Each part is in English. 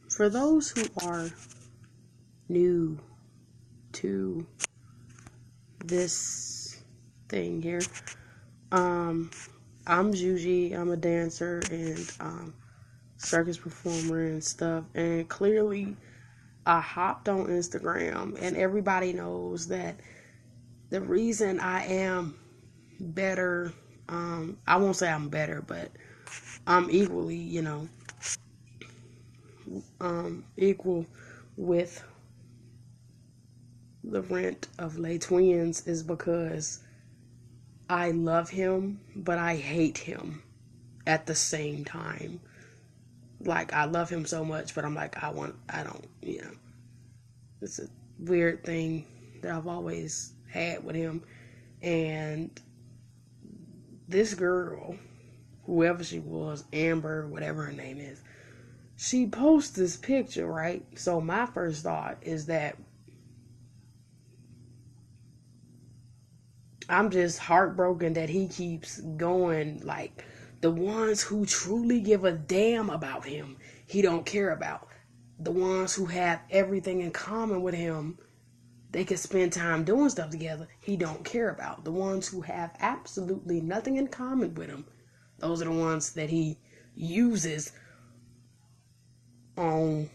For those who are new to this thing here, I'm JuChi. I'm a dancer and circus performer and stuff. And clearly, I hopped on Instagram, and everybody knows that the reason I am better, I won't say I'm better, but I'm equally, equal with Laurent of Les Twins is because I love him, but I hate him at the same time. Like, I love him so much, but I'm like, I don't, It's a weird thing that I've always had with him. And this girl, whoever she was, Amber, whatever her name is, she posts this picture, right? So my first thought is that I'm just heartbroken that he keeps going. Like, the ones who truly give a damn about him, he don't care about. The ones who have everything in common with him, they can spend time doing stuff together, he don't care about. The ones who have absolutely nothing in common with him, those are the ones that he uses on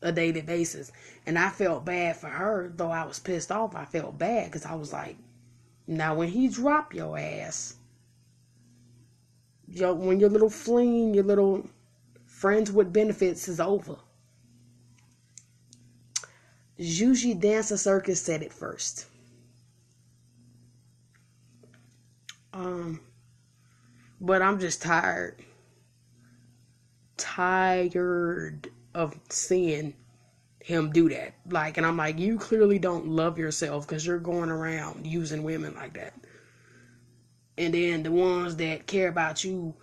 a daily basis. And I felt bad for her, though I was pissed off. I felt bad because I was like, now when he drop your ass, when your little fling, your little friends with benefits is over. JuChi Dancer Circus said it first. But I'm just tired of seeing him do that. Like, and I'm like, you clearly don't love yourself because you're going around using women like that. And then the ones that care about you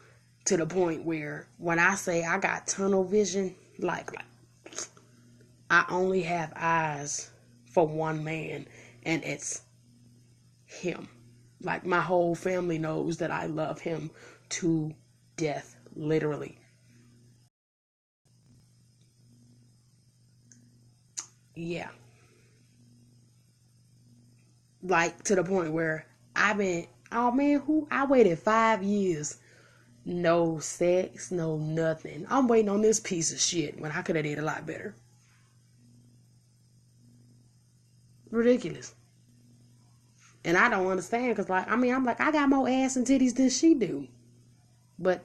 to the point where when I say I got tunnel vision, like I only have eyes for one man, and it's him. Like, my whole family knows that I love him to death, literally. Yeah. Like, to the point where oh man, I waited 5 years. No sex, no nothing. I'm waiting on this piece of shit when I could have did a lot better. Ridiculous. And I don't understand because, like, I'm like, I got more ass and titties than she do. But,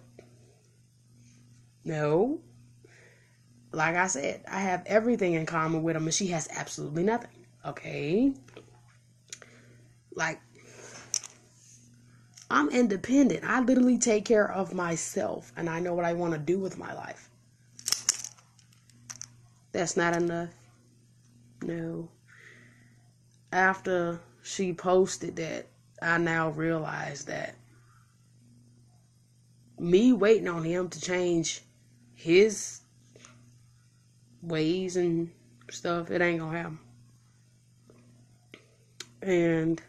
no. Like I said, I have everything in common with him and she has absolutely nothing. Okay? Like, I'm independent. I literally take care of myself and I know what I want to do with my life. That's not enough. No. After she posted that, I now realize that me waiting on him to change his ways and stuff, it ain't gonna happen. And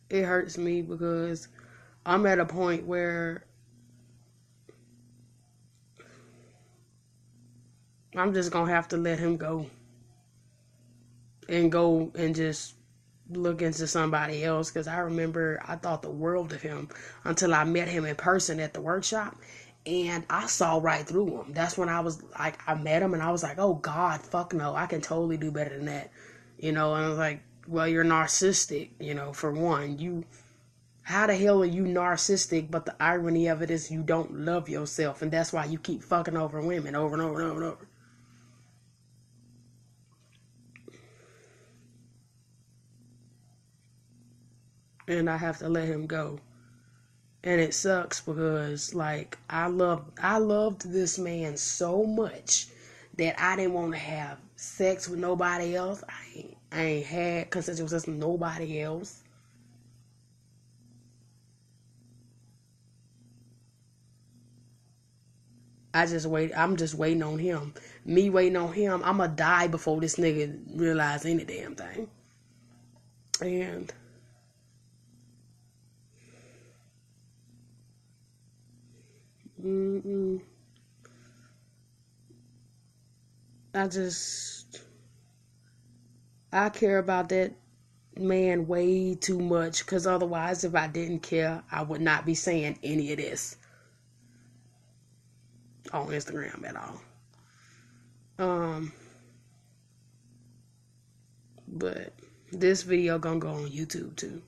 it hurts me because I'm at a point where I'm just gonna have to let him go and just look into somebody else, because I remember I thought the world of him until I met him in person at the workshop, and I saw right through him. That's when I was like, I met him and I was like, oh God, fuck no, I can totally do better than that, and I was like, well, you're narcissistic, for one. How the hell are you narcissistic? But the irony of it is you don't love yourself, and that's why you keep fucking over women over and over and over and over. And I have to let him go. And it sucks because, like, I loved this man so much that I didn't want to have sex with nobody else. I ain't had consensual sex with nobody else. I'm just waiting on him. Me waiting on him, I'ma die before this nigga realize any damn thing. And Mm-mm. I just, I care about that man way too much, because otherwise, if I didn't care, I would not be saying any of this on Instagram at all. Um, but this video gonna go on YouTube too,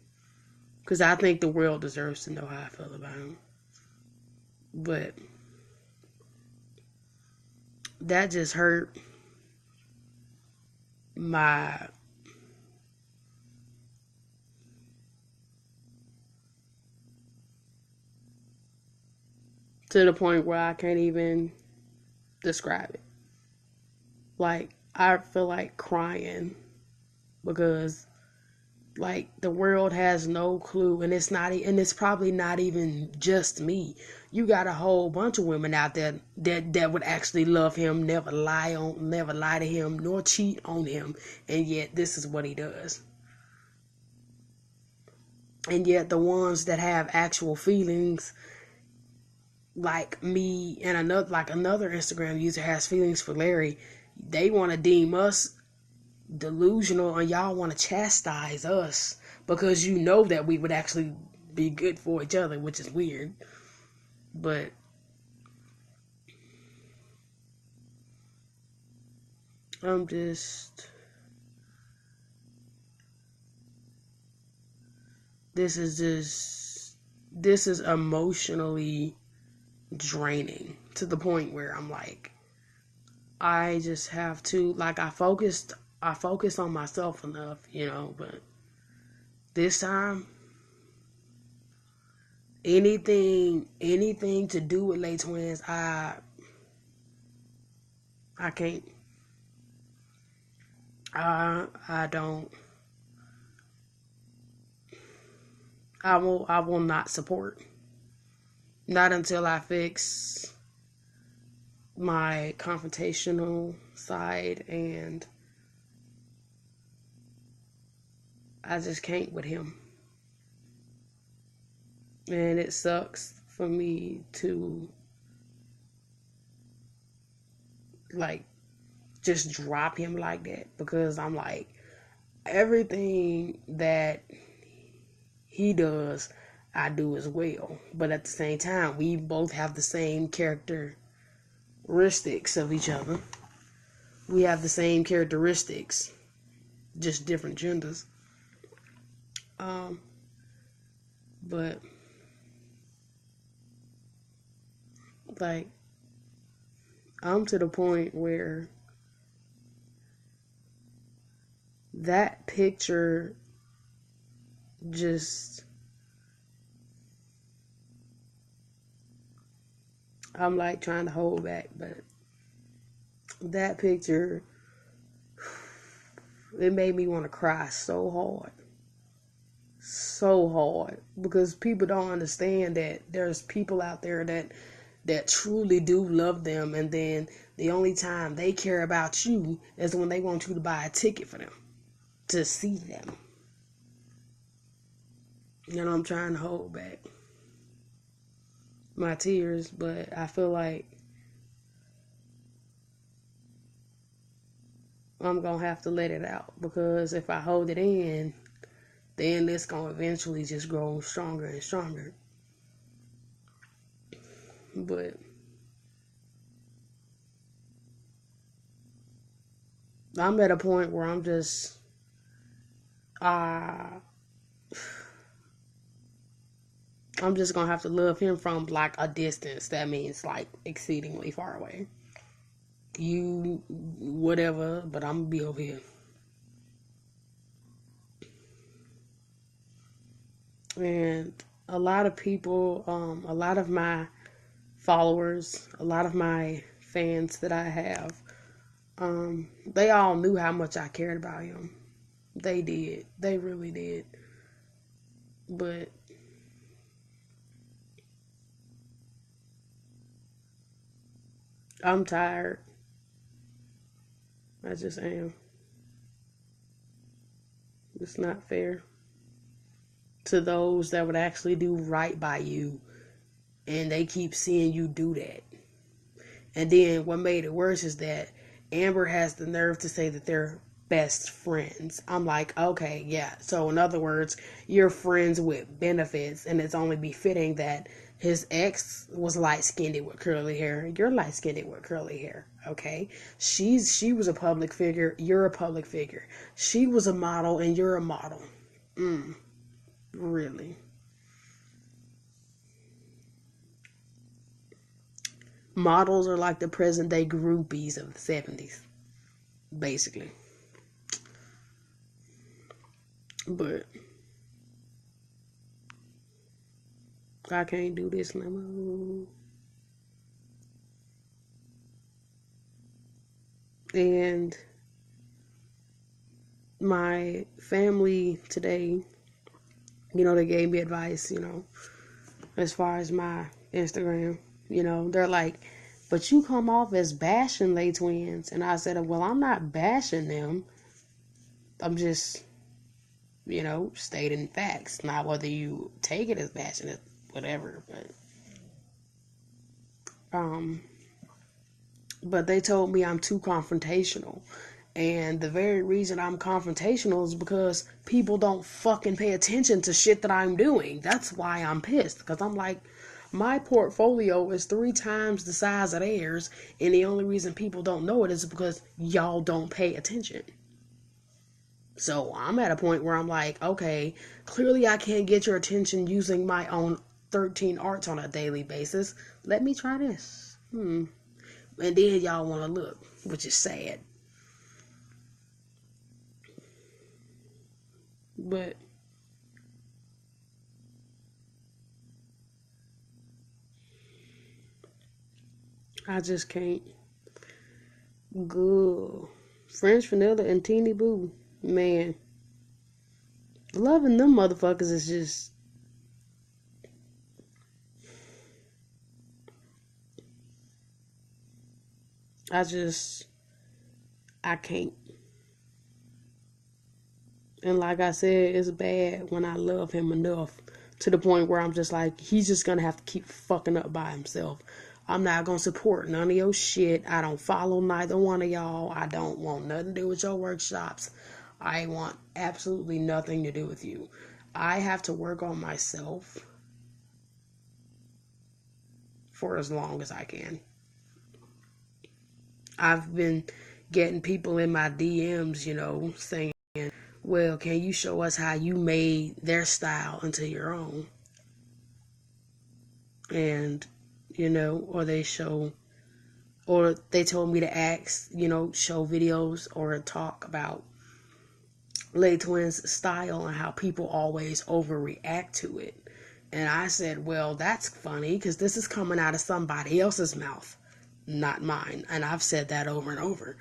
because I think the world deserves to know how I feel about him. But that just hurt my, to the point where I can't even describe it. Like, I feel like crying because, like, the world has no clue, and it's probably not even just me. You got a whole bunch of women out there that would actually love him, never lie to him, nor cheat on him, and yet this is what he does. And yet the ones that have actual feelings, like me and another Instagram user has feelings for Larry, they want to deem us delusional, and y'all want to chastise us because you know that we would actually be good for each other, which is weird. But I'm just, this is just, this is emotionally draining to the point where I'm like, I just have to, like, I focused on myself enough, but this time, anything to do with Lay Twins, I can't. I don't. I will not support. Not until I fix my confrontational side, and I just can't with him. And it sucks for me to, like, just drop him like that, because I'm like, everything that he does, I do as well. But at the same time, we both have the same characteristics of each other. We have the same characteristics, just different genders. Um, but like, I'm to the point where that picture just, I'm like trying to hold back, but that picture, it made me want to cry so hard, because people don't understand that there's people out there that truly do love them, and then the only time they care about you is when they want you to buy a ticket for them to see them. I'm trying to hold back my tears, but I feel like I'm gonna have to let it out, because if I hold it in, then it's gonna eventually just grow stronger and stronger. But I'm at a point where uh, I'm just gonna have to love him from like a distance. That means like exceedingly far away. You, whatever, but I'm gonna be over here. And a lot of people, a lot of my followers, a lot of my fans that I have, they all knew how much I cared about him. They did. They really did. But I'm tired. I just am. It's not fair to those that would actually do right by you. And they keep seeing you do that. And then what made it worse is that Amber has the nerve to say that they're best friends. I'm like, okay, yeah. So in other words, you're friends with benefits, and it's only befitting that his ex was light skinned with curly hair. You're light skinned with curly hair. Okay. She was a public figure, you're a public figure. She was a model and you're a model. Really. Models are like the present day groupies of the 70s, basically. But I can't do this no more. And my family today, they gave me advice, as far as my Instagram. They're like, but you come off as bashing Lay Twins. And I said, well, I'm not bashing them. I'm just, stating facts. Not whether you take it as bashing it, whatever. Um, but they told me I'm too confrontational. And the very reason I'm confrontational is because people don't fucking pay attention to shit that I'm doing. That's why I'm pissed. Because I'm like, my portfolio is 3 times the size of theirs. And the only reason people don't know it is because y'all don't pay attention. So I'm at a point where I'm like, okay, clearly I can't get your attention using my own 13 arts on a daily basis. Let me try this. And then y'all want to look, which is sad. But I just can't. Good. French vanilla and teeny boo. Man. Loving them motherfuckers is just. I just. I can't. And like I said, it's bad when I love him enough to the point where I'm just like, he's just gonna have to keep fucking up by himself. I'm not gonna support none of your shit. I don't follow neither one of y'all. I don't want nothing to do with your workshops. I want absolutely nothing to do with you. I have to work on myself for as long as I can. I've been getting people in my DMs, saying, well, can you show us how you made their style into your own? And, or they told me to ask, show videos or talk about Lay Twins' style and how people always overreact to it. And I said, well, that's funny because this is coming out of somebody else's mouth, not mine. And I've said that over and over.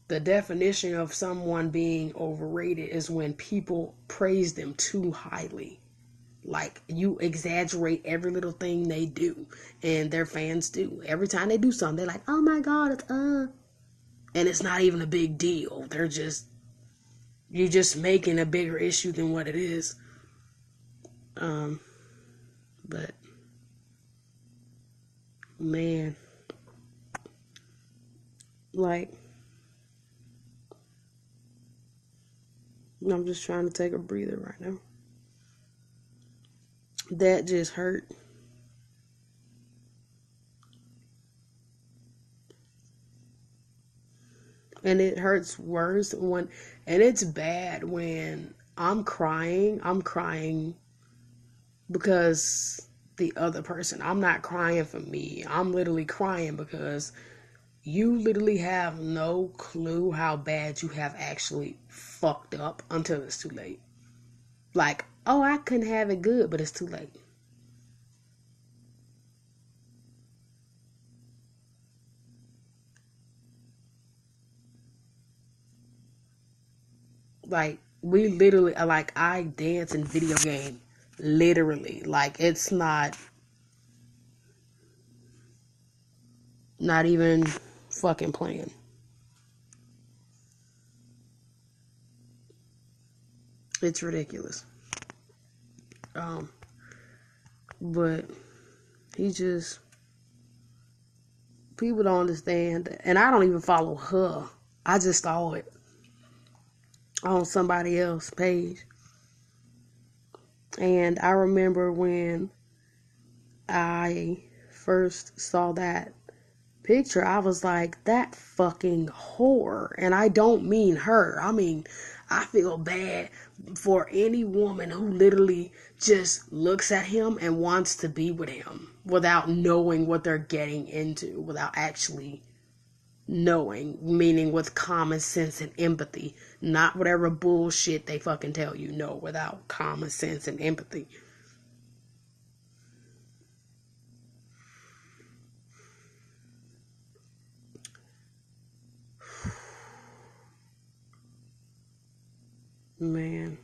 The definition of someone being overrated is when people praise them too highly. Like, you exaggerate every little thing they do. And their fans do. Every time they do something, they're like, oh my God, it's And it's not even a big deal. You're just making a bigger issue than what it is. But, man. Like, I'm just trying to take a breather right now. That just hurt. And it hurts worse and it's bad when I'm crying because the other person, I'm not crying for me. I'm literally crying because you literally have no clue how bad you have actually fucked up until it's too late. Like, oh, I couldn't have it good, but it's too late. Like, we literally, like, I dance in video game. Literally. Like, it's not even fucking playing. It's ridiculous. Um, but He just, people don't understand. And I don't even follow her. I just saw it on somebody else's page. And I remember when I first saw that picture, I was like, that fucking whore. And I don't mean her. I mean, I feel bad for any woman who literally just looks at him and wants to be with him without knowing what they're getting into, without actually knowing, meaning with common sense and empathy, not whatever bullshit they fucking tell you. No, without common sense and empathy. Man.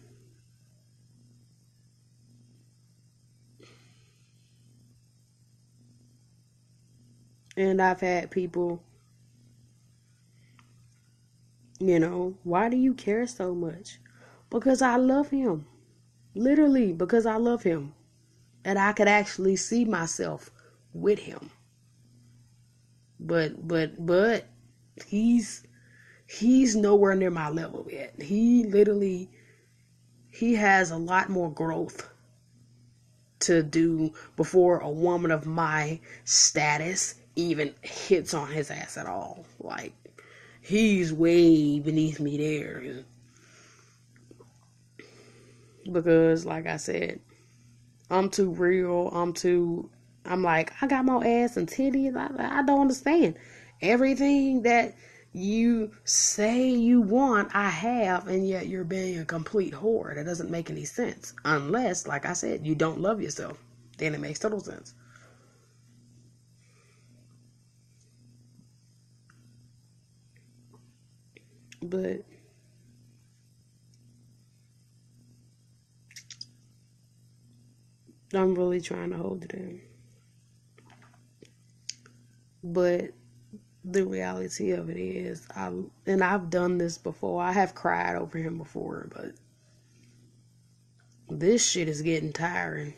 And I've had people, why do you care so much? Because I love him. Literally, because I love him. And I could actually see myself with him. But he's nowhere near my level yet. He has a lot more growth to do before a woman of my status even hits on his ass at all. Like, he's way beneath me there. Because, like I said, I'm too real. I'm like, I got more ass and titties. I don't understand. Everything that you say you want, I have, and yet you're being a complete whore. That doesn't make any sense. Unless, like I said, you don't love yourself. Then it makes total sense. But I'm really trying to hold it in. But the reality of it is, I've done this before. I have cried over him before, but this shit is getting tiring.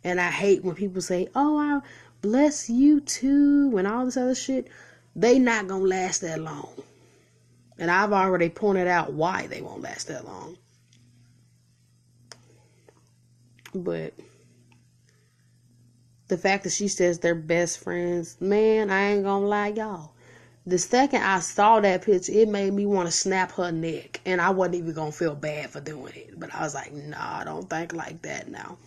And I hate when people say, "Oh, I bless you too," and all this other shit. They not gonna last that long. And I've already pointed out why they won't last that long. But the fact that she says they're best friends, man, I ain't gonna lie, y'all. The second I saw that picture, it made me want to snap her neck. And I wasn't even gonna feel bad for doing it. But I was like, nah, I don't think like that now.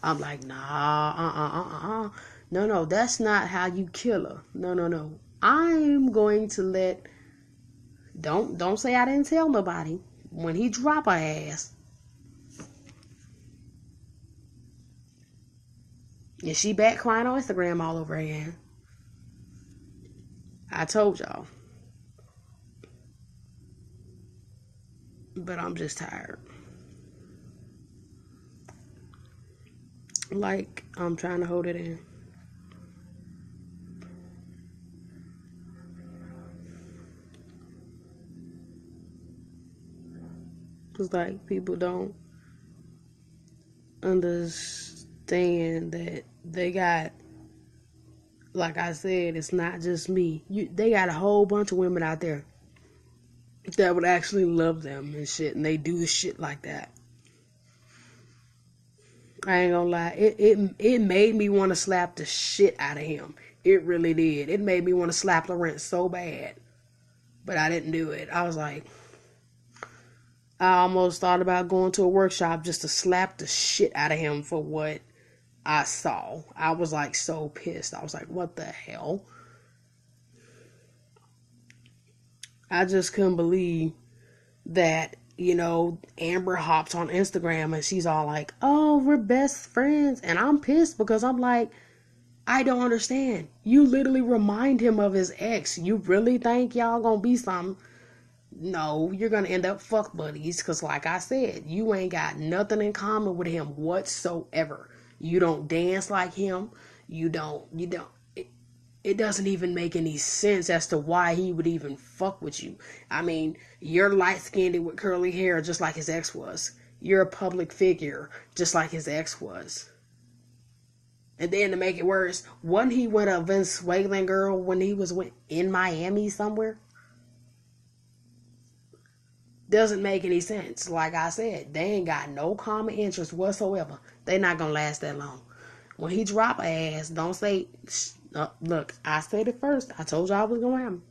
I'm like, nah, No, that's not how you kill her. No. I'm going to don't say I didn't tell nobody. When he drop her ass, and she back crying on Instagram all over again. I told y'all. But I'm just tired. Like, I'm trying to hold it in. It's like people don't understand that they got, like I said, it's not just me. They got a whole bunch of women out there that would actually love them and shit, and they do shit like that. I ain't gonna lie, it made me want to slap the shit out of him. It really did. It made me want to slap Laurent so bad, but I didn't do it. I was like, I almost thought about going to a workshop just to slap the shit out of him for what I saw. I was like so pissed. I was like, what the hell? I just couldn't believe that, Amber hops on Instagram and she's all like, oh, we're best friends. And I'm pissed because I'm like, I don't understand. You literally remind him of his ex. You really think y'all gonna be something? No, you're gonna end up fuck buddies because, like I said, you ain't got nothing in common with him whatsoever. You don't dance like him. You don't. It doesn't even make any sense as to why he would even fuck with you. I mean, you're light skinned with curly hair just like his ex was. You're a public figure just like his ex was. And then to make it worse, wasn't he with a Venezuelan girl when he was in Miami somewhere? Doesn't make any sense. Like I said, they ain't got no common interest whatsoever. They not gonna last that long. When he drop a ass, don't say, look, I said it first. I told you I was gonna have him.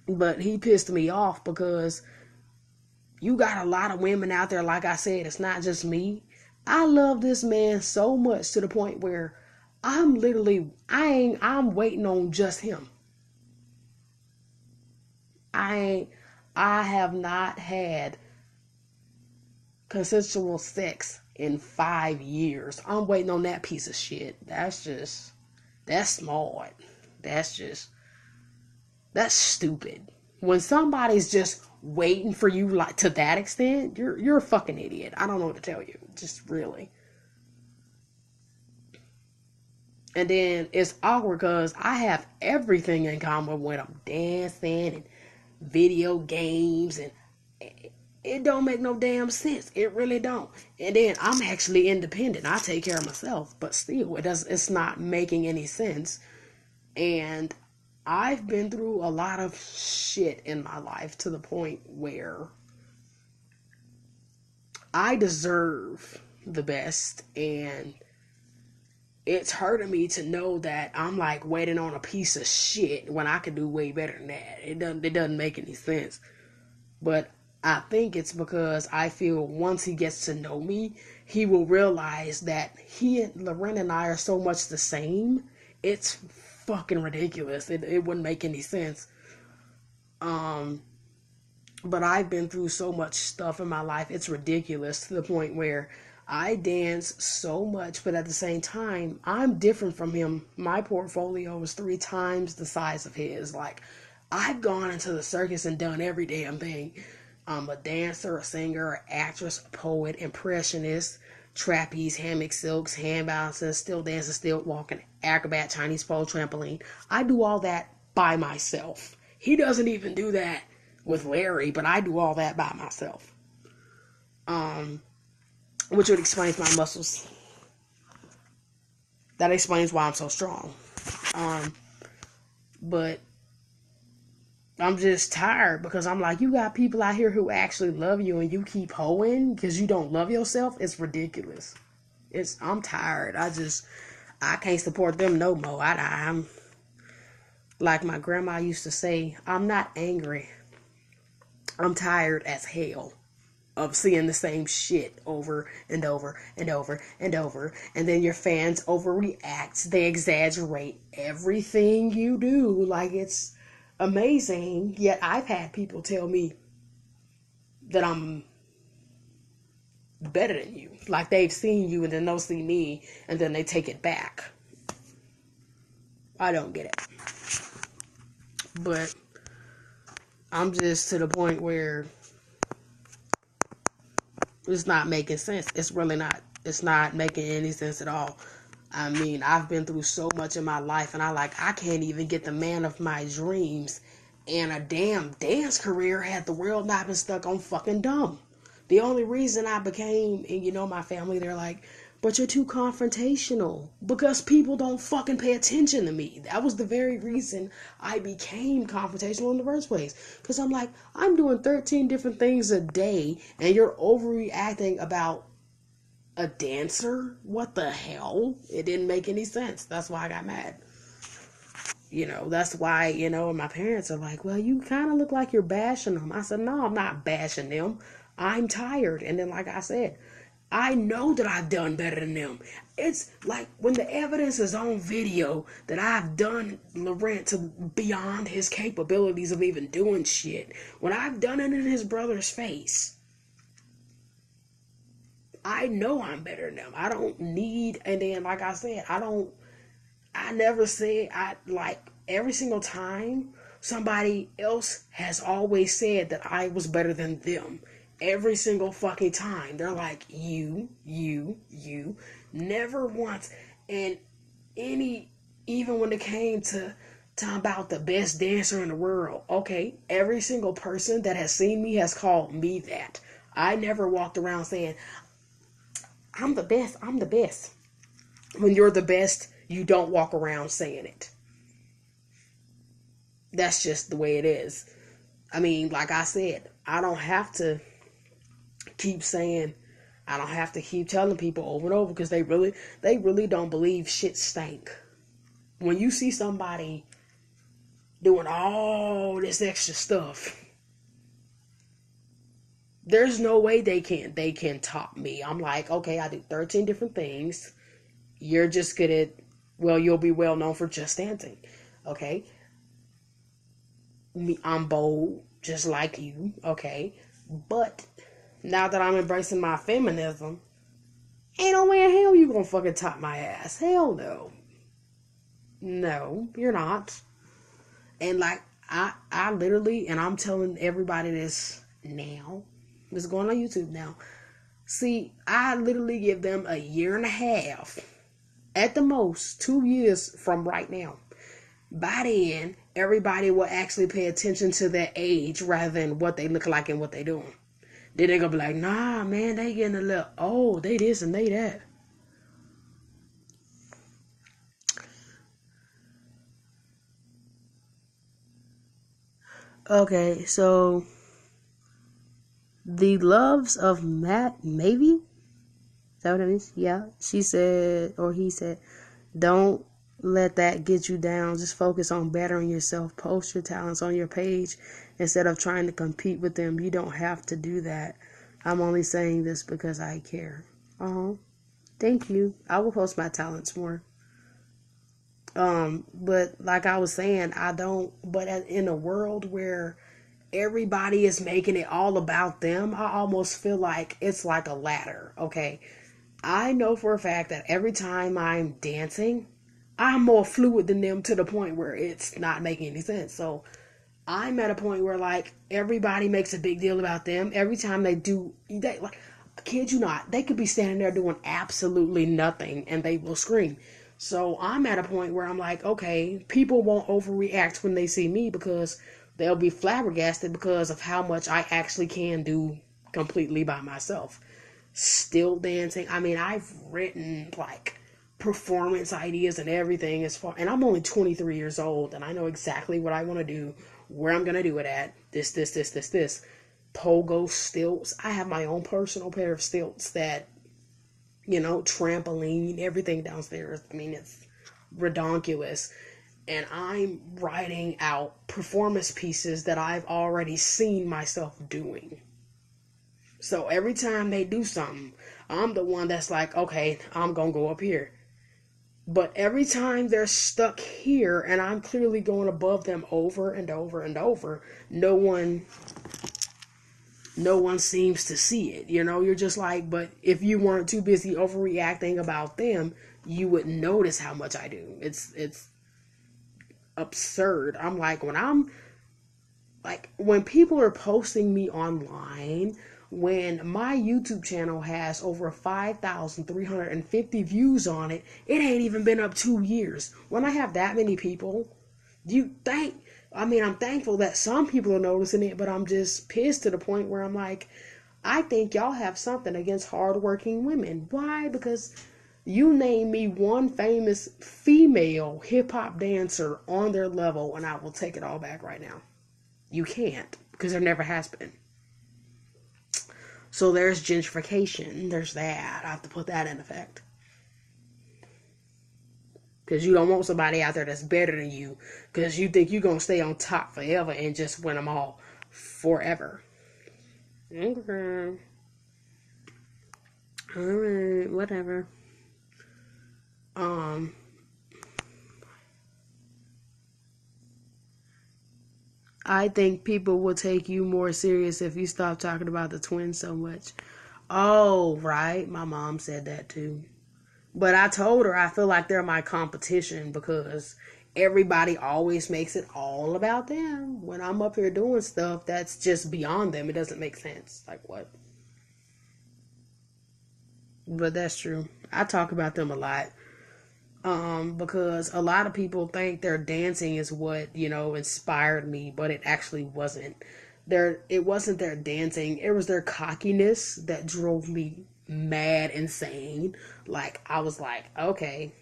But he pissed me off because you got a lot of women out there, like I said, it's not just me. I love this man so much to the point where I'm waiting on just him. I have not had consensual sex in 5 years. I'm waiting on that piece of shit. That's smart. That's stupid. When somebody's just waiting for you like to that extent, you're a fucking idiot. I don't know what to tell you. Just really. And then it's awkward because I have everything in common with them. Dancing and video games, and it don't make no damn sense. It really don't. And then I'm actually independent. I take care of myself, but still, it's not making any sense. And I've been through a lot of shit in my life to the point where I deserve the best, and it's hurting me to know that I'm like waiting on a piece of shit when I could do way better than that. It doesn't make any sense. But I think it's because I feel once he gets to know me, he will realize that Laurent and I are so much the same. It's fucking ridiculous. It wouldn't make any sense. But I've been through so much stuff in my life. It's ridiculous to the point where I dance so much, but at the same time, I'm different from him. My portfolio is 3 times the size of his. Like, I've gone into the circus and done every damn thing. I'm a dancer, a singer, an actress, a poet, impressionist, trapeze, hammock silks, hand balancing, still dancing, still walking, acrobat, Chinese pole, trampoline. I do all that by myself. He doesn't even do that with Larry, but I do all that by myself. Which would explain my muscles. That explains why I'm so strong. But I'm just tired because I'm like, you got people out here who actually love you and you keep hoeing because you don't love yourself. It's ridiculous. I'm tired. I can't support them no more. I'm like my grandma used to say, I'm not angry. I'm tired as hell of seeing the same shit over and over and over and over. And then your fans overreact. They exaggerate everything you do. Like, it's amazing. Yet I've had people tell me that I'm better than you. Like, they've seen you and then they'll see me and then they take it back. I don't get it. But I'm just to the point where it's not making sense. It's really not. It's not making any sense at all. I mean, I've been through so much in my life, and I can't even get the man of my dreams and a damn dance career had the world not been stuck on fucking dumb. The only reason I became, and my family, they're like, but you're too confrontational. Because people don't fucking pay attention to me. That was the very reason I became confrontational in the first place. Because I'm like, I'm doing 13 different things a day, and you're overreacting about a dancer? What the hell? It didn't make any sense. That's why I got mad. That's why, my parents are like, well, you kind of look like you're bashing them. I said, no, I'm not bashing them. I'm tired. And then, like I said, I know that I've done better than them. It's like when the evidence is on video that I've done Laurent to beyond his capabilities of even doing shit. When I've done it in his brother's face, I know I'm better than them. I don't need, and then like I said, I never said, every single time somebody else has always said that I was better than them. Every single fucking time. They're like, you. Never once. And even when it came to talking about the best dancer in the world, okay, every single person that has seen me has called me that. I never walked around saying, I'm the best. When you're the best, you don't walk around saying it. That's just the way it is. I mean, like I said, I don't have to keep saying, I don't have to keep telling people over and over because they really don't believe shit stank. When you see somebody doing all this extra stuff, there's no way they can top me. I'm like, okay, I do 13 different things. You're just good at, well, you'll be well known for just dancing. Okay, me, I'm bold, just like you. Okay, but now that I'm embracing my feminism, ain't no way in hell you gonna fucking top my ass. Hell no. No, you're not. And like I literally, and I'm telling everybody this now. This is going on YouTube now. See, I literally give them a year and a half, at the most 2 years from right now. By then, everybody will actually pay attention to their age rather than what they look like and what they doing. Then they gonna be like, nah, man, they getting a little old. They this and they that. Okay, so the loves of Matt, maybe? Is that what it is? Yeah. She said, or he said, don't let that get you down. Just focus on bettering yourself. Post your talents on your page instead of trying to compete with them. You don't have to do that. I'm only saying this because I care. Uh-huh. Thank you. I will post my talents more. But like I was saying, I don't, but in a world where everybody is making it all about them, I almost feel like it's like a ladder. Okay, I know for a fact that every time I'm dancing, I'm more fluid than them to the point where it's not making any sense. So I'm at a point where like everybody makes a big deal about them every time they do. They like, kid you not, they could be standing there doing absolutely nothing and they will scream. So I'm at a point where I'm like, okay, people won't overreact when they see me because they'll be flabbergasted because of how much I actually can do completely by myself. Still dancing. I mean, I've written like performance ideas and everything as far, and I'm only 23 years old and I know exactly what I want to do, where I'm going to do it at. This. Pogo stilts. I have my own personal pair of stilts that, trampoline, everything downstairs. I mean, it's redonkulous. And I'm writing out performance pieces that I've already seen myself doing. So every time they do something, I'm the one that's like, okay, I'm going to go up here. But every time they're stuck here and I'm clearly going above them over and over and over, no one seems to see it. You're just like, but if you weren't too busy overreacting about them, you would notice how much I do. It's absurd. I'm like, when people are posting me online, when my YouTube channel has over 5,350 views on it, it ain't even been up 2 years. When I have that many people, you think, I mean, I'm thankful that some people are noticing it, but I'm just pissed to the point where I'm like, I think y'all have something against hardworking women. Why? Because you name me one famous female hip hop dancer on their level, and I will take it all back right now. You can't, because there never has been. So there's gentrification. There's that. I have to put that in effect. Because you don't want somebody out there that's better than you. Because you think you're going to stay on top forever and just win them all forever. Okay. Alright, whatever. Um, I think people will take you more serious if you stop talking about the twins so much. Oh, right. My mom said that too. But I told her I feel like they're my competition because everybody always makes it all about them. When I'm up here doing stuff that's just beyond them, it doesn't make sense. Like what? But that's true. I talk about them a lot. Because a lot of people think their dancing is what, inspired me, but it actually wasn't. It wasn't their dancing, it was their cockiness that drove me mad insane. Like, I was like, okay,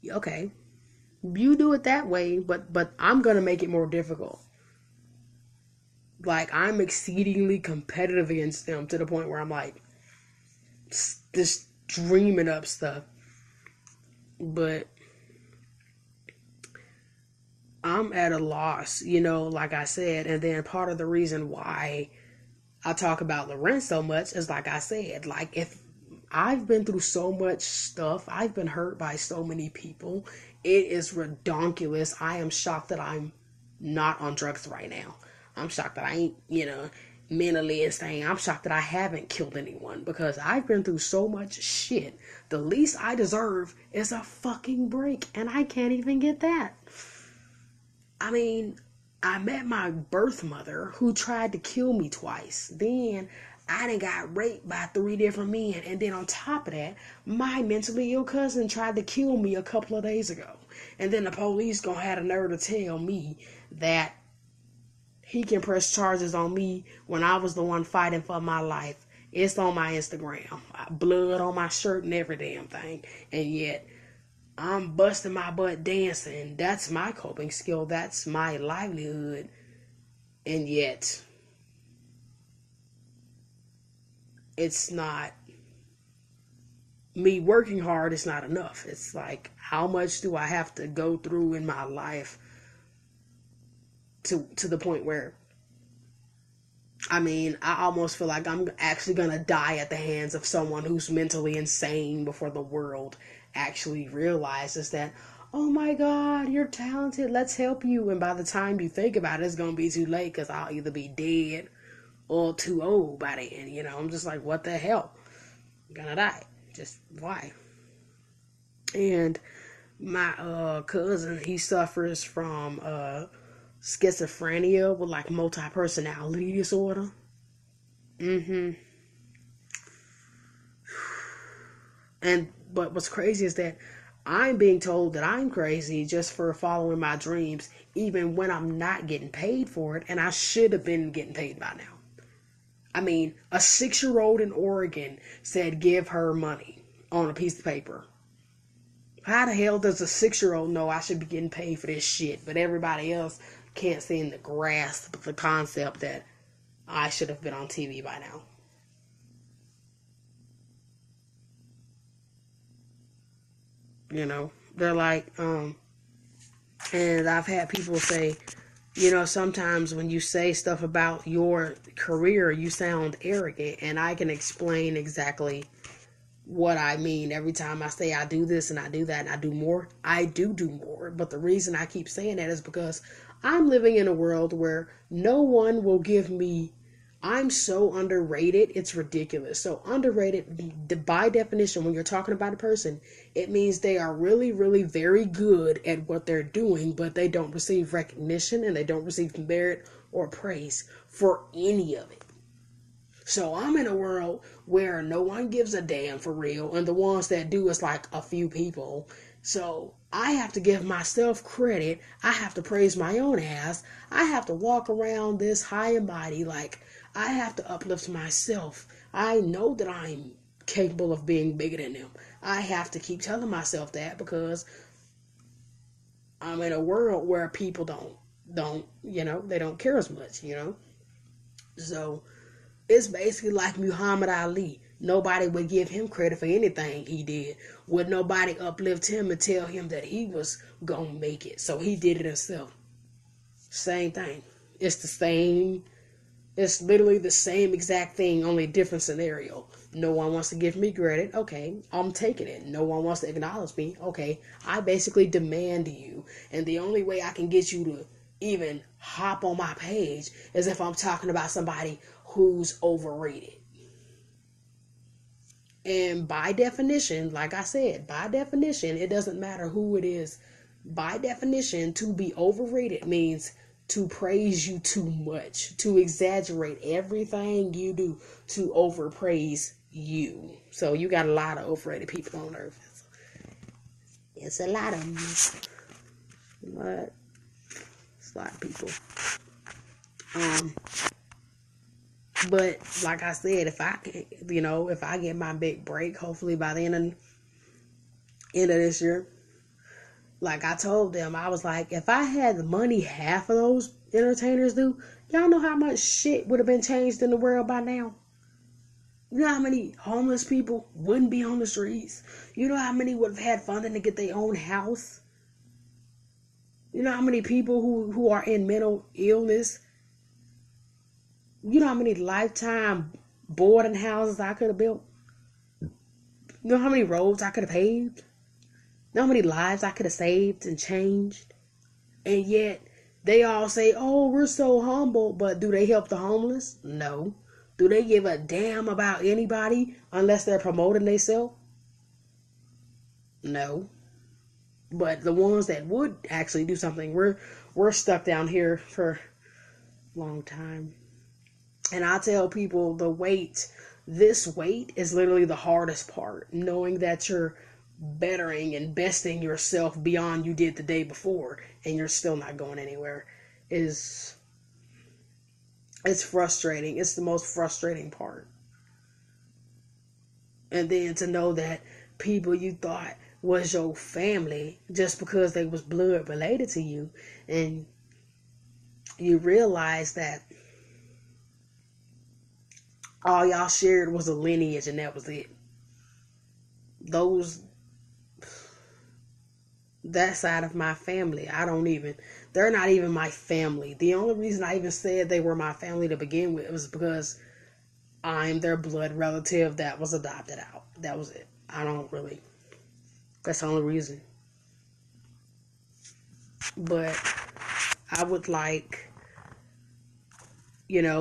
you do it that way, but I'm gonna make it more difficult. Like, I'm exceedingly competitive against them to the point where I'm like, just dreaming up stuff. But I'm at a loss, like I said. And then part of the reason why I talk about Laurent so much is, like I said, like, if I've been through so much stuff, I've been hurt by so many people, it is redonkulous. I am shocked that I'm not on drugs right now. I'm shocked that I ain't, mentally insane. I'm shocked that I haven't killed anyone because I've been through so much shit. The least I deserve is a fucking break, and I can't even get that. I mean, I met my birth mother who tried to kill me twice. Then I done got raped by 3 different men. And then on top of that, my mentally ill cousin tried to kill me a couple of days ago. And then the police gonna have the nerve to tell me that he can press charges on me when I was the one fighting for my life. It's on my Instagram. Blood on my shirt and every damn thing. And yet, I'm busting my butt dancing. That's my coping skill. That's my livelihood. And yet, it's not, me working hard is not enough. It's like, how much do I have to go through in my life to the point where, I almost feel like I'm actually going to die at the hands of someone who's mentally insane before the world actually realizes that, oh my God, you're talented, let's help you. And by the time you think about it, it's going to be too late because I'll either be dead or too old by then. I'm just like, what the hell? I'm going to die. Just why? And my cousin, he suffers from schizophrenia with like multi-personality disorder. But what's crazy is that I'm being told that I'm crazy just for following my dreams, even when I'm not getting paid for it, and I should have been getting paid by now. A 6-year-old in Oregon said give her money on a piece of paper. How the hell does a 6-year-old know I should be getting paid for this shit, but everybody else can't seem to grasp the concept that I should have been on TV by now? They're like, and I've had people say, sometimes when you say stuff about your career, you sound arrogant, and I can explain exactly what I mean. Every time I say I do this and I do that and I do more, I do more. But the reason I keep saying that is because I'm living in a world where no one will give me, I'm so underrated, it's ridiculous. So underrated, by definition, when you're talking about a person, it means they are really, really very good at what they're doing, but they don't receive recognition and they don't receive merit or praise for any of it. So I'm in a world where no one gives a damn for real, and the ones that do is like a few people. So I have to give myself credit. I have to praise my own ass. I have to walk around this high and mighty like I have to uplift myself. I know that I'm capable of being bigger than them. I have to keep telling myself that because I'm in a world where people don't they don't care as much. So it's basically like Muhammad Ali. Nobody would give him credit for anything he did. Would nobody uplift him and tell him that he was gonna make it? So he did it himself. Same thing. It's the same. It's literally the same exact thing, only different scenario. No one wants to give me credit. Okay, I'm taking it. No one wants to acknowledge me. Okay, I basically demand you. And the only way I can get you to even hop on my page is if I'm talking about somebody who's overrated. And by definition, like I said, by definition, it doesn't matter who it is. By definition, to be overrated means to praise you too much, to exaggerate everything you do, to overpraise you. So you got a lot of overrated people on earth. It's a lot of them. But it's a lot of people. But like I said, if I can, if I get my big break, hopefully by the end of this year, like I told them, I was like, if I had the money half of those entertainers do, y'all know how much shit would have been changed in the world by now? You know how many homeless people wouldn't be on the streets? You know how many would have had funding to get their own house? You know how many people who are in mental illness? You know how many lifetime boarding houses I could have built? You know how many roads I could have paved? You know how many lives I could have saved and changed? And yet, they all say, oh, we're so humble. But do they help the homeless? No. Do they give a damn about anybody unless they're promoting themselves? No. But the ones that would actually do something, we're stuck down here for a long time. And I tell people this wait is literally the hardest part. Knowing that you're bettering and besting yourself beyond you did the day before and you're still not going anywhere it's frustrating. It's the most frustrating part. And then to know that people you thought was your family just because they was blood related to you, and you realize that all y'all shared was a lineage and that was it. That side of my family, they're not even my family. The only reason I even said they were my family to begin with was because I'm their blood relative that was adopted out. That was it. That's the only reason. But I would like,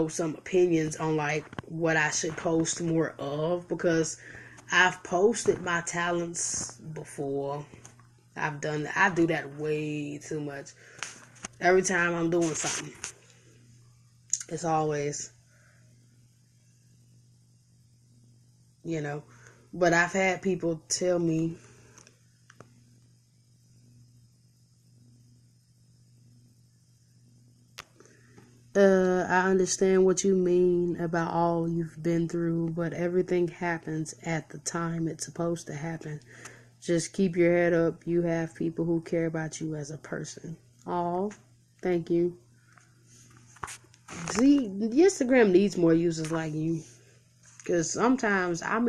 some opinions on like what I should post more of, because I've posted my talents before. I do that way too much. Every time I'm doing something, it's always, but I've had people tell me, I understand what you mean about all you've been through, but everything happens at the time it's supposed to happen. Just keep your head up. You have people who care about you as a person. Oh, thank you. See, Instagram needs more users like you. Because sometimes I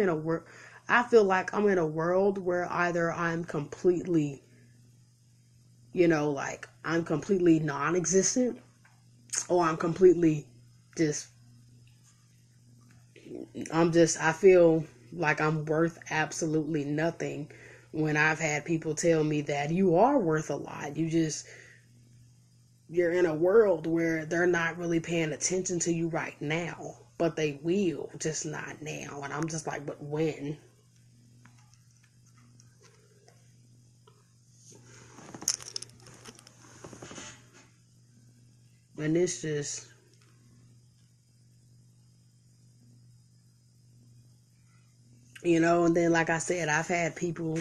feel like I'm in a world where either I'm completely, like I'm completely non-existent, or I'm completely just, I feel like I'm worth absolutely nothing, when I've had people tell me that you are worth a lot. You're in a world where they're not really paying attention to you right now, but they will, just not now. And I'm just like, but when? And it's just, and then like I said, I've had people,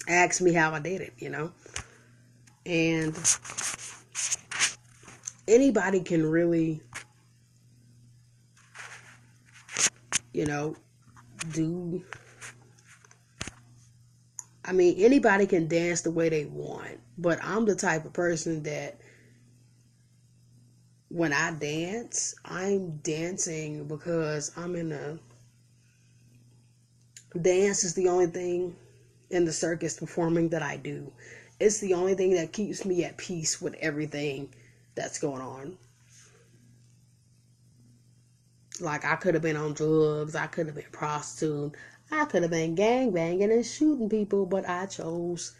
ask me how I did it, and anybody can really, do, anybody can dance the way they want, but I'm the type of person that when I dance, I'm dancing because dance is the only thing in the circus performing that I do. It's the only thing that keeps me at peace with everything that's going on. Like, I could have been on drugs, I could have been prostitute, I could have been gangbanging and shooting people, but I chose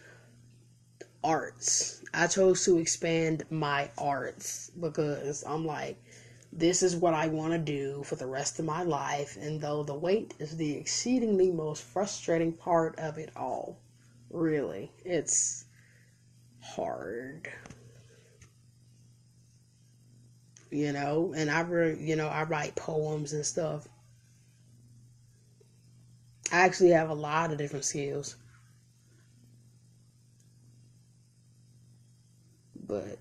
arts. I chose to expand my arts because I'm like, this is what I want to do for the rest of my life. And though the wait is the exceedingly most frustrating part of it all, really, it's hard. And I write poems and stuff. I actually have a lot of different skills. But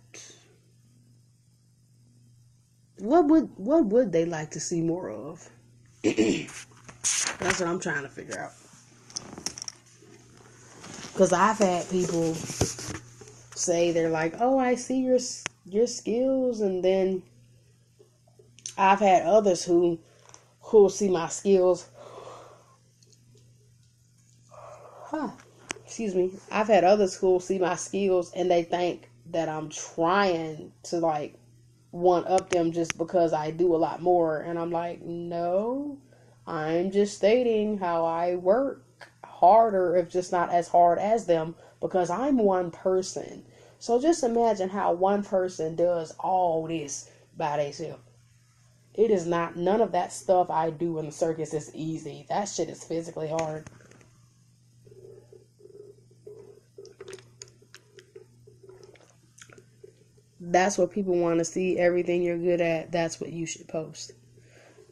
What would they like to see more of? That's what I'm trying to figure out. Because I've had people say they're like, "Oh, I see your skills," and then I've had others who see my skills. Huh. Excuse me. I've had others who see my skills and they think that I'm trying to like one up them just because I do a lot more, and I'm like, no, I'm just stating how I work harder, if just not as hard as them, because I'm one person. So just imagine how one person does all this by themselves. It is not, none of that stuff I do in the circus is easy. That shit is physically hard. That's what people want to see. Everything you're good at, that's what you should post.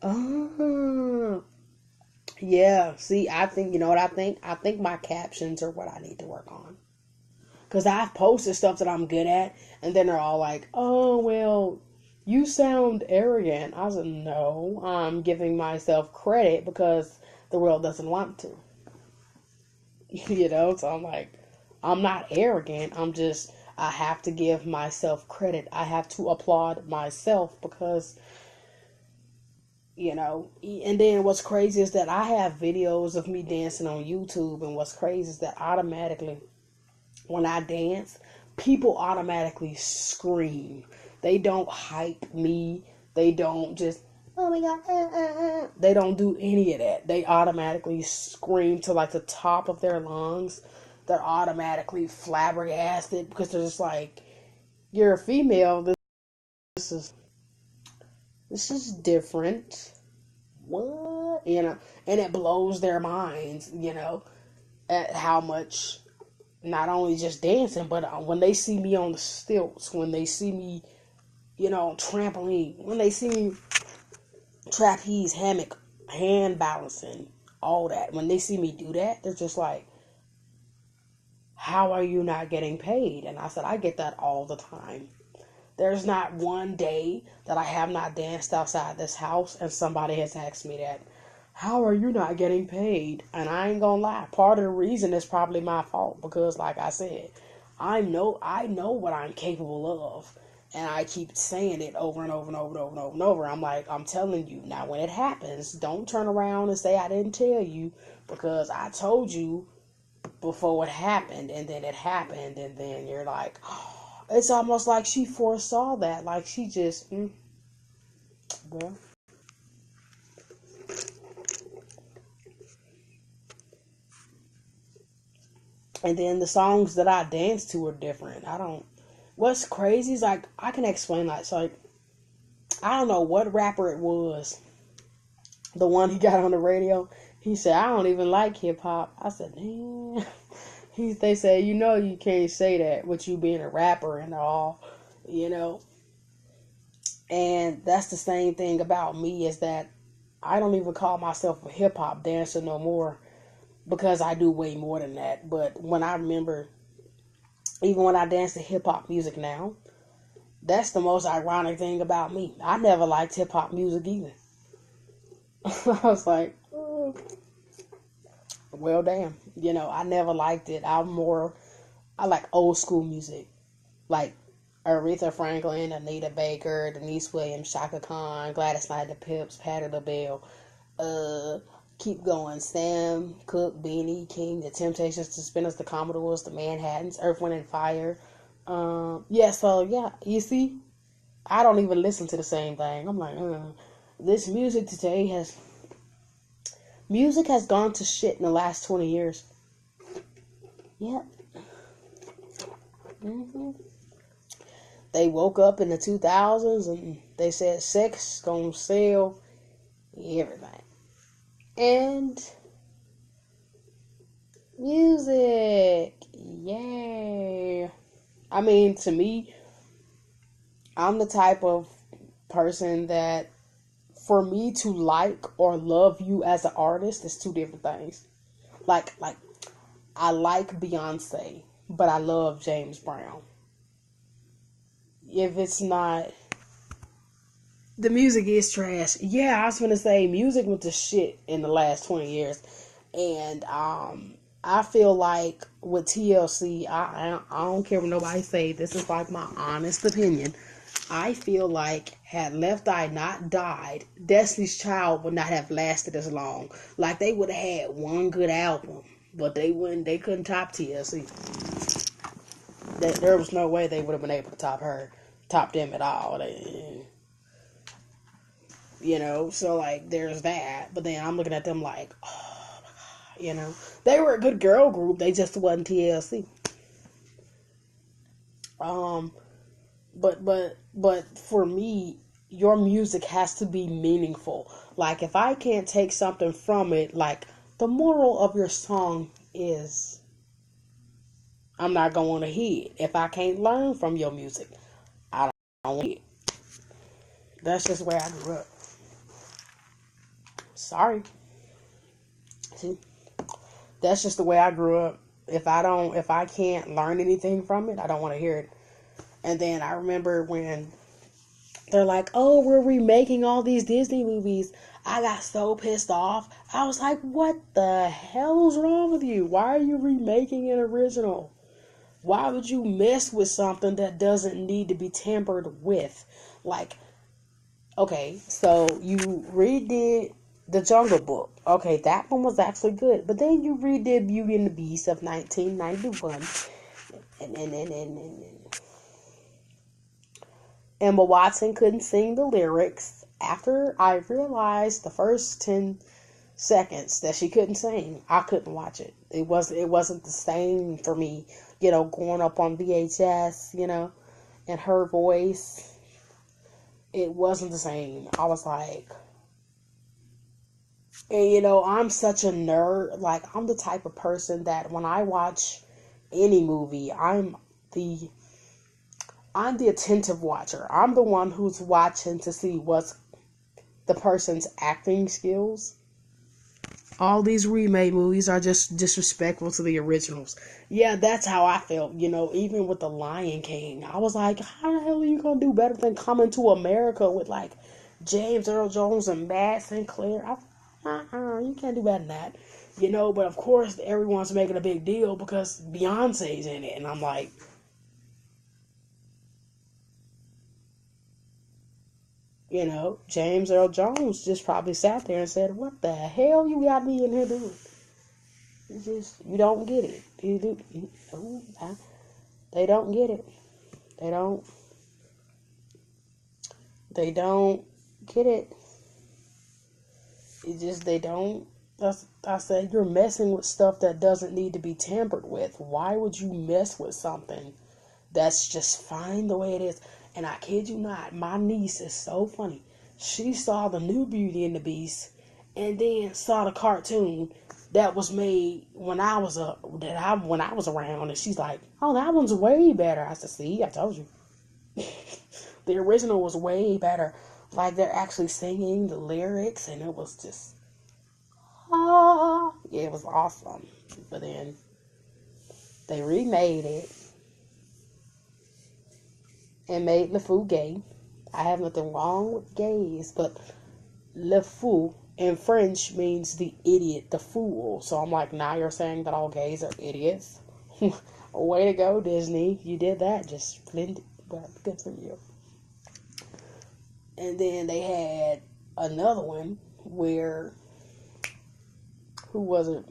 Oh, yeah. See, I think, you know what I think? I think my captions are what I need to work on. Because I've posted stuff that I'm good at, and then they're all like, oh, well, you sound arrogant. I said, no, I'm giving myself credit because the world doesn't want to. So I'm like, I'm not arrogant. I have to give myself credit. I have to applaud myself because, and then what's crazy is that I have videos of me dancing on YouTube, and what's crazy is that automatically, when I dance, people automatically scream. They don't hype me. They don't just, oh my god, They don't do any of that. They automatically scream to like the top of their lungs. They're automatically flabbergasted because they're just like, you're a female. This is this is different. What? And it blows their minds, at how much, not only just dancing, but when they see me on the stilts, when they see me, trampoline, when they see me trapeze, hammock, hand balancing, all that. When they see me do that, they're just like, how are you not getting paid? And I said, I get that all the time. There's not one day that I have not danced outside this house and somebody has asked me that. How are you not getting paid? And I ain't gonna lie, part of the reason is probably my fault because, like I said, I know what I'm capable of, and I keep saying it over and over and over and over and over and over. I'm like, I'm telling you. Now, when it happens, don't turn around and say I didn't tell you, because I told you before it happened, and then it happened, and then you're like, oh, it's almost like she foresaw that, like she just, well. And then the songs that I dance to are different. I don't. What's crazy is like I can explain that. So like I don't know what rapper it was. The one he got on the radio. He said I don't even like hip hop. I said, damn. They say you can't say that with you being a rapper and all, you know. And that's the same thing about me, is that I don't even call myself a hip hop dancer no more, because I do way more than that. But when I remember, even when I dance to hip hop music now, that's the most ironic thing about me. I never liked hip hop music either. I was like, oh, well, damn. I never liked it. I like old school music. Like Aretha Franklin, Anita Baker, Denise Williams, Shaka Khan, Gladys Knight, the Pips, Patti LaBelle, uh, keep going, Sam Cooke, Beanie King, The Temptations, The Spinners, The Commodores, The Manhattans, Earth, Wind and Fire. So you see, I don't even listen to the same thing. I'm like, this music has gone to shit in the last 20 years. Yep. hmm They woke up in the 2000s and they said sex gonna sell everything. And music, yay. I mean, to me, I'm the type of person that, for me to like or love you as an artist, is two different things. Like I like Beyonce, but I love James Brown. If it's not, The music is trash. Yeah, I was gonna say music went to shit in the last 20 years, and I feel like with TLC, I don't care what nobody say. This is like my honest opinion. I feel like had Left Eye not died, Destiny's Child would not have lasted as long. Like they would have had one good album, but they wouldn't. They couldn't top TLC. There was no way they would have been able to top them at all. So like there's that. But then I'm looking at them like, oh, they were a good girl group. They just wasn't TLC. But for me, your music has to be meaningful. Like if I can't take something from it, like the moral of your song is, I'm not going to hear it. If I can't learn from your music, I don't want it. That's just where I grew up. Sorry. See, that's just the way I grew up. If I can't learn anything from it, I don't want to hear it. And then I remember when they're like, oh, we're remaking all these Disney movies. I got so pissed off. I was like, what the hell is wrong with you? Why are you remaking an original? Why would you mess with something that doesn't need to be tampered with? Like, okay, so you redid The Jungle Book. Okay, that one was actually good. But then you redid Beauty and the Beast of 1991. And Emma Watson couldn't sing the lyrics. After I realized the first 10 seconds that she couldn't sing, I couldn't watch it. It wasn't the same for me, going up on VHS, and her voice. It wasn't the same. I was like, and I'm such a nerd. Like I'm the type of person that when I watch any movie, I'm the attentive watcher. I'm the one who's watching to see what's the person's acting skills. All these remake movies are just disrespectful to the originals. Yeah, that's how I felt, even with The Lion King. I was like, how the hell are you going to do better than Coming to America with, like, James Earl Jones and Matt Sinclair? You can't do better than that. But of course, everyone's making a big deal because Beyonce's in it. And I'm like, James Earl Jones just probably sat there and said, what the hell you got me in here doing? You don't get it. They don't get it. They don't get it. They don't. I said, you're messing with stuff that doesn't need to be tampered with. Why would you mess with something that's just fine the way it is? And I kid you not, my niece is so funny. She saw the new Beauty and the Beast and then saw the cartoon that was made when I was around, and she's like, "Oh, that one's way better." I said, "See, I told you." The original was way better. Like they're actually singing the lyrics, and it was just, yeah, it was awesome. But then they remade it and made LeFou gay. I have nothing wrong with gays, but LeFou in French means the idiot, the fool. So I'm like, now you're saying that all gays are idiots? Way to go, Disney. You did that. Just splendid. But good for you. And then they had another one where, who was it?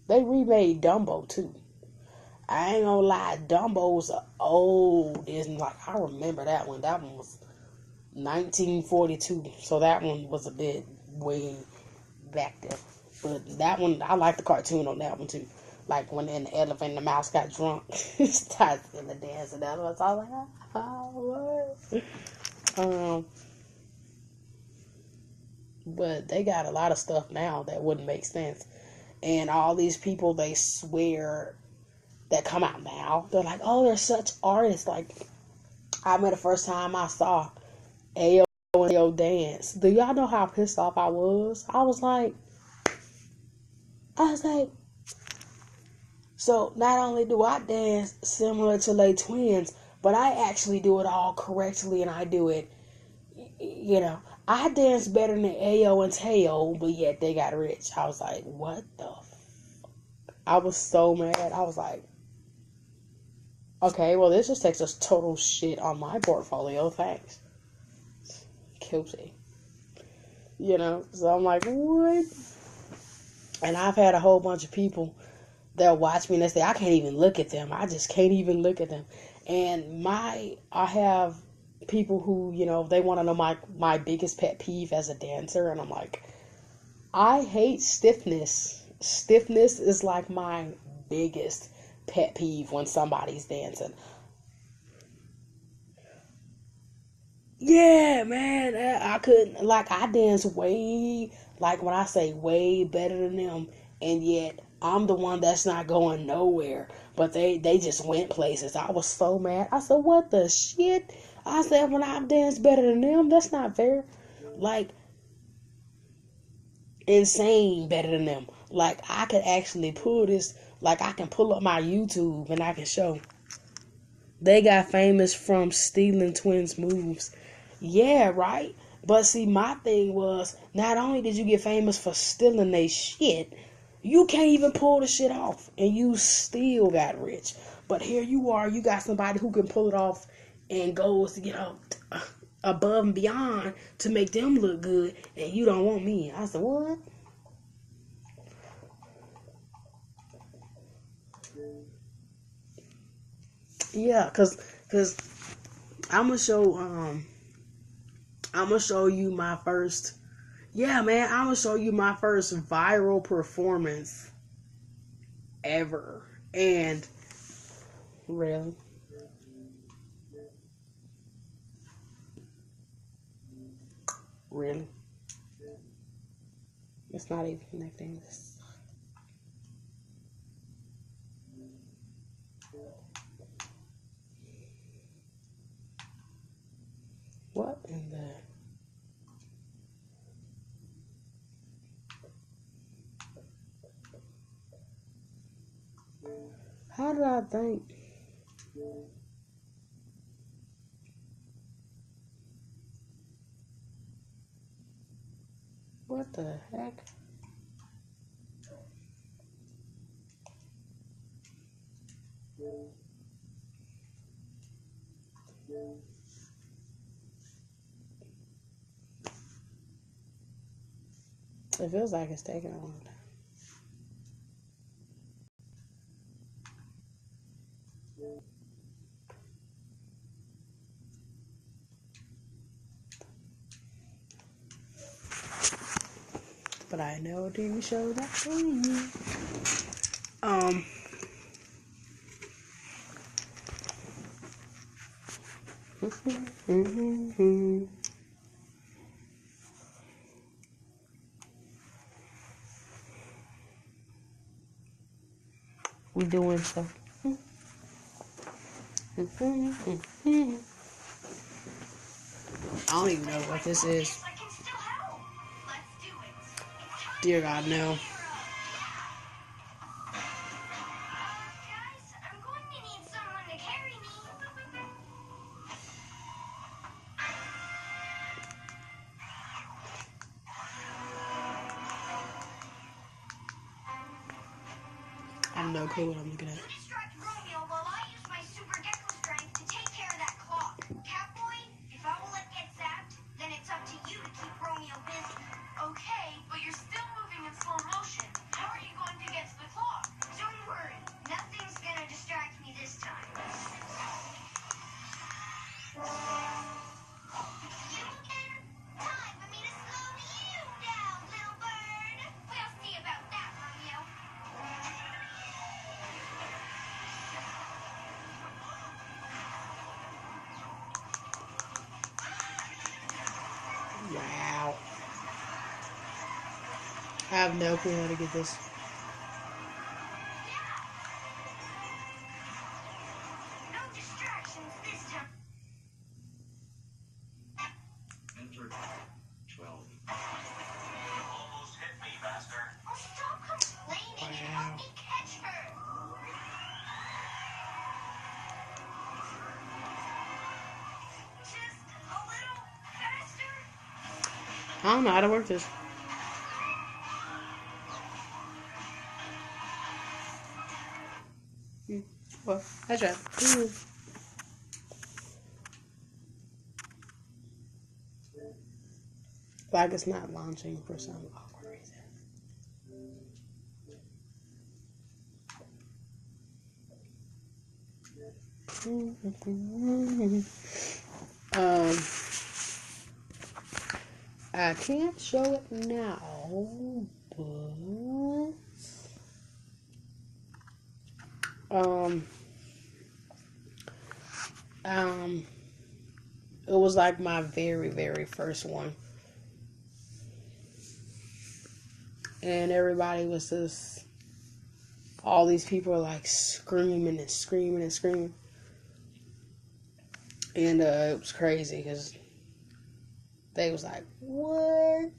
They remade Dumbo too. I ain't gonna lie, Dumbo's old Disney. Like, I remember that one. That one was 1942. So that one was a bit way back there. But that one, I like the cartoon on that one too. Like when the elephant and the mouse got drunk, started in the dance and that was all like, what? But they got a lot of stuff now that wouldn't make sense. And all these people, they swear, that come out now, they're like, oh, they're such artists. Like, I remember the first time I saw Ayo and Ayo dance. Do y'all know how pissed off I was? I was like, so not only do I dance similar to Les Twins, but I actually do it all correctly, and I do it, You know, I danced better than Ayo and Teo, but yet they got rich. I was like, what the? I was so mad. I was like, okay, well, this just takes a total shit on my portfolio. Thanks. Guilty. You know, so I'm like, what? And I've had a whole bunch of people that watch me and they say, I can't even look at them. I just can't even look at them. And I have people who, you know, they want to know my biggest pet peeve as a dancer. And I'm like, I hate stiffness. Stiffness is like my biggest pet peeve when somebody's dancing. Yeah, man, I couldn't, like, I dance way, like, when I say way better than them, and yet I'm the one that's not going nowhere, but they just went places. I was so mad. I said, what the shit? I said, when I dance better than them, that's not fair. Like, insane better than them. Like, I could actually pull this, like, I can pull up my YouTube and I can show. They got famous from stealing twins' moves. Yeah, right? But see, my thing was, not only did you get famous for stealing they shit, you can't even pull the shit off. And you still got rich. But here you are, you got somebody who can pull it off and goes to get up above and beyond to make them look good, and you don't want me. I said, what? Yeah, cause I'm gonna show you my first. Yeah, man, I'm gonna show you my first viral performance ever. And really, really, it's not even connecting this. What in the? How did I think? What the heck? It feels like it's taking a long time. But I know a TV show that for you. Um, we doing stuff. I don't even know what this is. Dear God, no. I have no clue what I'm looking at. Wow. I have no clue how to get this. Wow. I don't know how to work this. Well, I tried. Like it's not launching for some awkward reason. I can't show it now, but it was like my very, very first one. And everybody was just, all these people were like screaming and screaming and screaming. And it was crazy because they was like, what?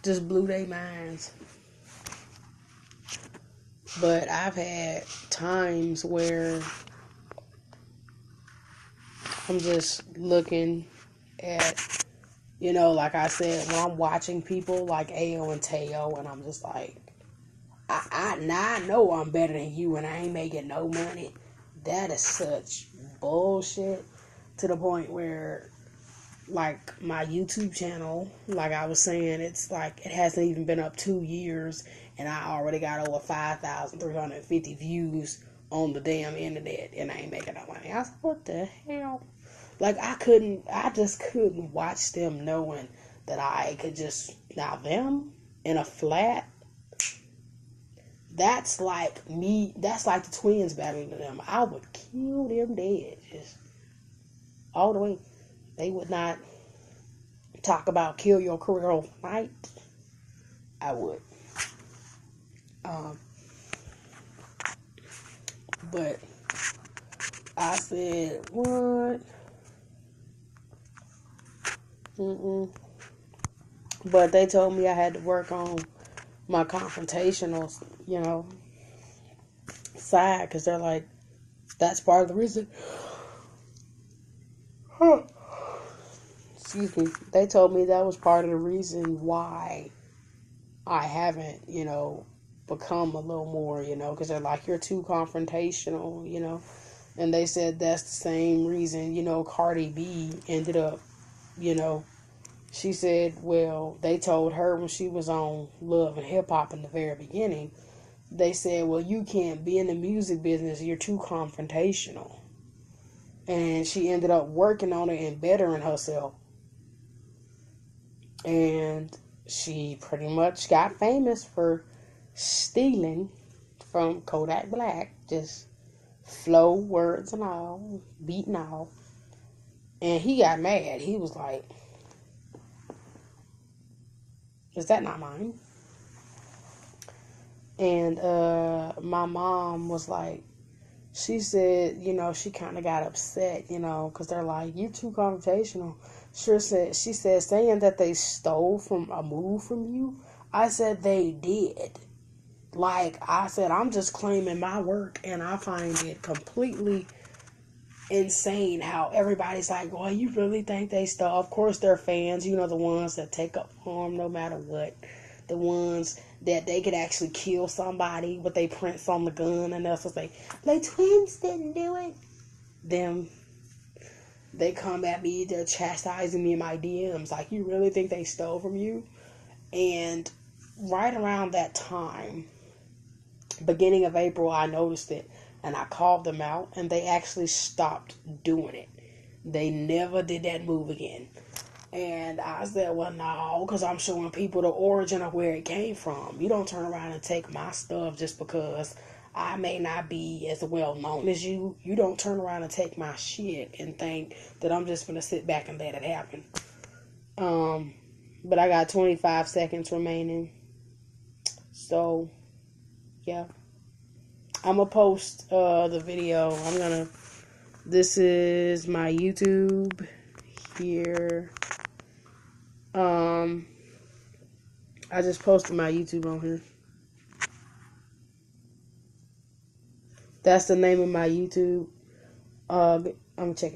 Just blew their minds. But I've had times where I'm just looking at, like I said, when I'm watching people like Ayo and Teo, and I'm just like, I know I'm better than you and I ain't making no money. That is such bullshit, to the point where, like, my YouTube channel, like I was saying, it's like it hasn't even been up 2 years and I already got over 5,350 views on the damn internet and I ain't making no money. I was like, what the hell? Like, I just couldn't watch them knowing that I could just, now them in a flat, that's like me, that's like the twins battling them. I would kill them dead, just all the way. They would not talk about kill your career overnight. I would. But I said, what? But they told me I had to work on my confrontational, side, because they're like, that's part of the reason. Excuse me. They told me that was part of the reason why I haven't, become a little more, because they're like, you're too confrontational, and they said that's the same reason, Cardi B ended up, she said, well, they told her when she was on Love and Hip Hop in the very beginning, they said, well, you can't be in the music business, you're too confrontational. And she ended up working on it and bettering herself. And she pretty much got famous for stealing from Kodak Black, just flow, words and all, beating all. And he got mad. He was like, is that not mine? And my mom was like, she said, she kind of got upset, because they're like, you're too confrontational. She said, saying that they stole from a move from you. I said, they did. Like, I said, I'm just claiming my work, and I find it completely insane how everybody's like, well, you really think they stole? Of course, they're fans, the ones that take up for them no matter what. The ones that they could actually kill somebody with their prints on the gun, and they'll say, the twins didn't do it. Them, they come at me, they're chastising me in my DMs, like, you really think they stole from you? And right around that time, beginning of April, I noticed it, and I called them out, and they actually stopped doing it. They never did that move again. And I said, well, no, because I'm showing people the origin of where it came from. You don't turn around and take my stuff just because I may not be as well known as you. You don't turn around and take my shit and think that I'm just going to sit back and let it happen. But I got 25 seconds remaining. So, yeah. I'm going to post the video. This is my YouTube here. I just posted my YouTube on here. That's the name of my YouTube. I'm checking.